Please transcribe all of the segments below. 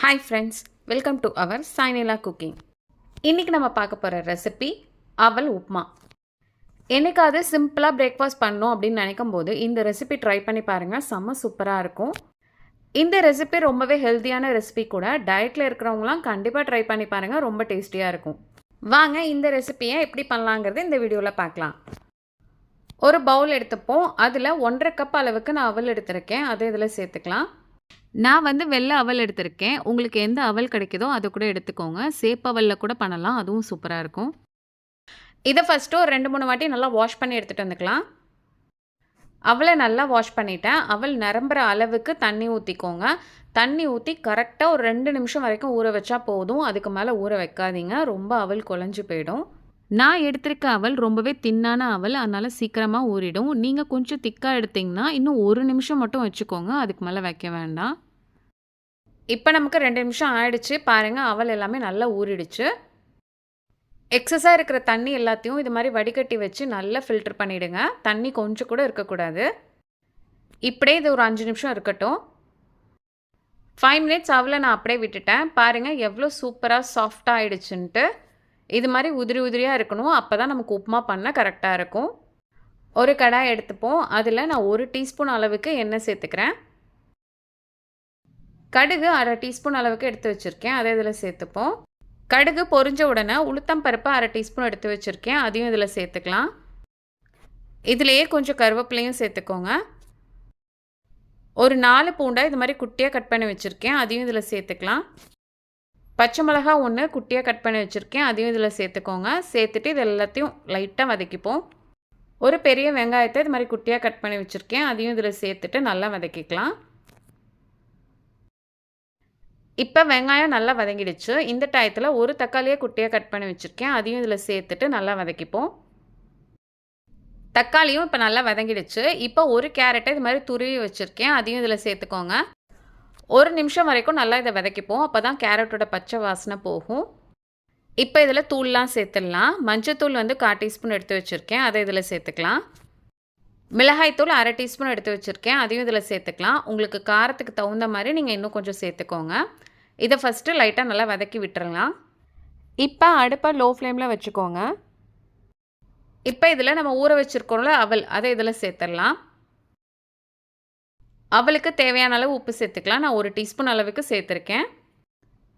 Hi friends, welcome to our Sainila Cooking. இன்னைக்கு நம்ம பார்க்க போற ரெசிபி அவல் உப்புமா. என்னைக்காவது சிம்பிளா பிரேக்ஃபாஸ்ட் பண்ணணும் அப்படின்னு நினைக்கும்போது இந்த ரெசிபி ட்ரை பண்ணி பாருங்க, செம்ம சூப்பரா இருக்கும். இந்த ரெசிபி ரொம்பவே ஹெல்தியான ரெசிபி கூட. டயட்ல இருக்கிறவங்களாம் கண்டிப்பா ட்ரை பண்ணி பாருங்க, ரொம்ப டேஸ்டியா இருக்கும். வாங்க இந்த ரெசிபியை எப்படி பண்ணலாங்கிறது இந்த வீடியோல பார்க்கலாம். ஒரு பவுல் எடுத்துப்போம். அதில் 1.5 கப் அளவுக்கு நான் அவல் எடுத்திருக்கேன். அதை இதில் சேர்த்துக்கலாம். நான் வெள்ளை அவல் எடுத்திருக்கேன். உங்களுக்கு எந்த அவல் கிடைக்குதோ அதை கூட எடுத்துக்கோங்க. சேப்பவல்ல கூட பண்ணலாம், அதுவும் சூப்பராக இருக்கும். இதை ஃபஸ்ட்டு ஒரு 2-3 வாட்டி நல்லா வாஷ் பண்ணி எடுத்துகிட்டு வந்துக்கலாம். அவலை நல்லா வாஷ் பண்ணிவிட்டேன். அவல் நிரம்புற அளவுக்கு தண்ணி ஊற்றிக்கோங்க. தண்ணி ஊற்றி கரெக்டாக ஒரு 2 நிமிஷம் வரைக்கும் ஊற வச்சா போதும். அதுக்கு மேலே ஊற வைக்காதீங்க, ரொம்ப அவல் குழஞ்சி போயிடும். நான் எடுத்திருக்க அவல் ரொம்பவே தின்னான அவல், அதனால் சீக்கிரமாக ஊறிடும். நீங்கள் கொஞ்சம் திக்காக எடுத்திங்கன்னா இன்னும் 1 நிமிஷம் மட்டும் வச்சுக்கோங்க, அதுக்கு மேலே வைக்க வேண்டாம். இப்போ நமக்கு 2 நிமிஷம் ஆயிடுச்சு பாருங்கள். அவல் எல்லாமே நல்லா ஊறிடுச்சு. எக்ஸஸாக இருக்கிற தண்ணி எல்லாத்தையும் இது மாதிரி வடிகட்டி வச்சு நல்லா ஃபில்டர் பண்ணிவிடுங்க. தண்ணி கொஞ்சம் கூட இருக்கக்கூடாது. இப்படியே இது ஒரு 5 நிமிஷம் இருக்கட்டும். 5 மினிட்ஸ் அவலை நான் அப்படியே விட்டுட்டேன். பாருங்கள் எவ்வளோ சூப்பராக சாஃப்டாக ஆயிடுச்சுன்ட்டு. இது மாதிரி உதிரி உதிரியாக இருக்கணும், அப்போ தான் நமக்கு உப்புமா பண்ண கரெக்டாக இருக்கும். ஒரு கடாய் எடுத்துப்போம். அதில் நான் 1 டீஸ்பூன் அளவுக்கு எண்ணெய் சேர்த்துக்கிறேன். கடுகு 1/2 டீஸ்பூன் அளவுக்கு எடுத்து வச்சுருக்கேன், அதை இதில் சேர்த்துப்போம். கடுகு பொரிஞ்ச உடனே உளுத்தம் பருப்பு 1/2 டீஸ்பூன் எடுத்து வச்சுருக்கேன், அதையும் இதில் சேர்த்துக்கலாம். இதிலேயே கொஞ்சம் கருவேப்பிலையும் சேர்த்துக்கோங்க. ஒரு 4 பூண்டை இது மாதிரி குட்டியாக கட் பண்ணி வச்சுருக்கேன், அதையும் இதில் சேர்த்துக்கலாம். பச்சை மிளகா 1 குட்டியாக கட் பண்ணி வச்சுருக்கேன், அதையும் இதில் சேர்த்துக்கோங்க. சேர்த்துட்டு இது எல்லாத்தையும் லைட்டாக வதக்கிப்போம். ஒரு பெரிய வெங்காயத்தை இது மாதிரி குட்டியாக கட் பண்ணி வச்சுருக்கேன், அதையும் இதில் சேர்த்துட்டு நல்லா வதக்கிக்கலாம். இப்போ வெங்காயம் நல்லா வதங்கிடுச்சு. இந்த டயத்தில் ஒரு தக்காளியை குட்டியாக கட் பண்ணி வச்சுருக்கேன், அதையும் இதில் சேர்த்துட்டு நல்லா வதக்கிப்போம். தக்காளியும் இப்போ நல்லா வதங்கிடுச்சு. இப்போ ஒரு கேரட்டை இது மாதிரி துருவி வச்சுருக்கேன், அதையும் இதில் சேர்த்துக்கோங்க. 1 நிமிஷம் வரைக்கும் நல்லா இதை வதக்கிப்போம், அப்போ தான் கேரட்டோட பச்சை வாசனை போகும். இப்போ இதில் தூள்லாம் சேர்த்துடலாம். மஞ்சத்தூள் 1/4 டீஸ்பூன் எடுத்து வச்சுருக்கேன், அதை இதில் சேர்த்துக்கலாம். மிளகாய்த்தூள் 1/2 டீஸ்பூன் எடுத்து வச்சுருக்கேன், அதையும் இதில் சேர்த்துக்கலாம். உங்களுக்கு காரத்துக்கு தகுந்த மாதிரி நீங்கள் இன்னும் கொஞ்சம் சேர்த்துக்கோங்க. இதை ஃபஸ்ட்டு லைட்டாக நல்லா வதக்கி விட்டுறலாம். இப்போ அடுப்பை லோ ஃப்ளேமில் வச்சுக்கோங்க. இப்போ இதில் நம்ம ஊற வச்சுருக்கோம்ல அவல், அதை இதில் சேர்த்துடலாம். அவளுக்கு தேவையான அளவு உப்பு சேர்த்துக்கலாம். நான் 1 டீஸ்பூன் அளவுக்கு சேர்த்துருக்கேன்.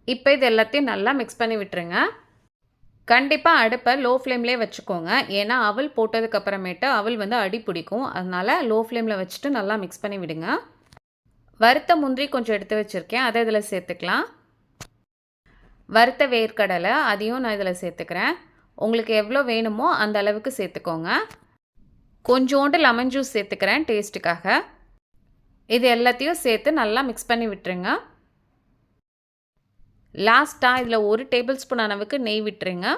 இப்போ இது எல்லாத்தையும் நல்லா மிக்ஸ் பண்ணி விட்டுருங்க. கண்டிப்பாக அடுப்பை லோ ஃப்ளேம்லேயே வச்சுக்கோங்க, ஏன்னா அவல் போட்டதுக்கப்புறமேட்டு அவல் அடி பிடிக்கும். அதனால் லோ ஃப்ளேமில் வச்சுட்டு நல்லா மிக்ஸ் பண்ணி விடுங்க. வறுத்த முந்திரி கொஞ்சம் எடுத்து வச்சுருக்கேன், அதை இதில் சேர்த்துக்கலாம். வறுத்த வேர்க்கடலை அதையும் நான் இதில் சேர்த்துக்கிறேன். உங்களுக்கு எவ்வளோ வேணுமோ அந்த அளவுக்கு சேர்த்துக்கோங்க. கொஞ்சோண்டு லெமன் ஜூஸ் சேர்த்துக்கிறேன் டேஸ்ட்டுக்காக. இது எல்லாத்தையும் சேர்த்து நல்லா மிக்ஸ் பண்ணி விட்டுருங்க. லாஸ்ட்டாக இதில் 1 டேபிள் ஸ்பூன் அளவுக்கு நெய் விட்டுருங்க.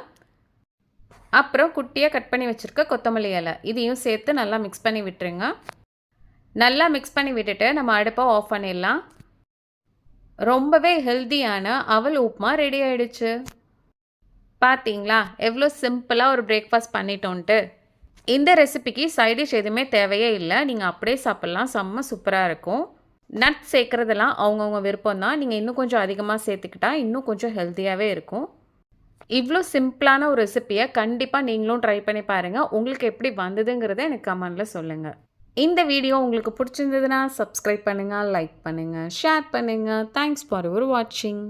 அப்புறம் குட்டியாக கட் பண்ணி வச்சுருக்க கொத்தமல்லி இலை, இதையும் சேர்த்து நல்லா மிக்ஸ் பண்ணி விட்டுருங்க. நல்லா மிக்ஸ் பண்ணி விட்டுட்டு நம்ம அடுப்பை ஆஃப் பண்ணிடலாம். ரொம்பவே ஹெல்த்தியான அவல் உப்புமா ரெடி ஆகிடுச்சு. பார்த்தீங்களா எவ்வளோ சிம்பிளாக ஒரு பிரேக்ஃபாஸ்ட் பண்ணிட்டோன்ட்டு. இந்த ரெசிபிக்கு சைடிஷ் எதுவுமே தேவையே இல்லை, நீங்கள் அப்படியே சாப்பிட்லாம், செம்ம சூப்பராக இருக்கும். நட் சேர்க்குறதெல்லாம் அவங்கவுங்க விருப்பம் தான். நீங்கள் இன்னும் கொஞ்சம் அதிகமாக சேர்த்துக்கிட்டா இன்னும் கொஞ்சம் ஹெல்த்தியாகவே இருக்கும். இவ்வளோ சிம்பிளான ஒரு ரெசிப்பியை கண்டிப்பாக நீங்களும் ட்ரை பண்ணி பாருங்கள். உங்களுக்கு எப்படி வந்ததுங்கிறத எனக்கு கமெண்டில் சொல்லுங்கள். இந்த வீடியோ உங்களுக்கு பிடிச்சிருந்ததுன்னா சப்ஸ்கிரைப் பண்ணுங்கள், லைக் பண்ணுங்கள், ஷேர் பண்ணுங்கள். தேங்க்ஸ் ஃபார் யுவர் வாட்சிங்.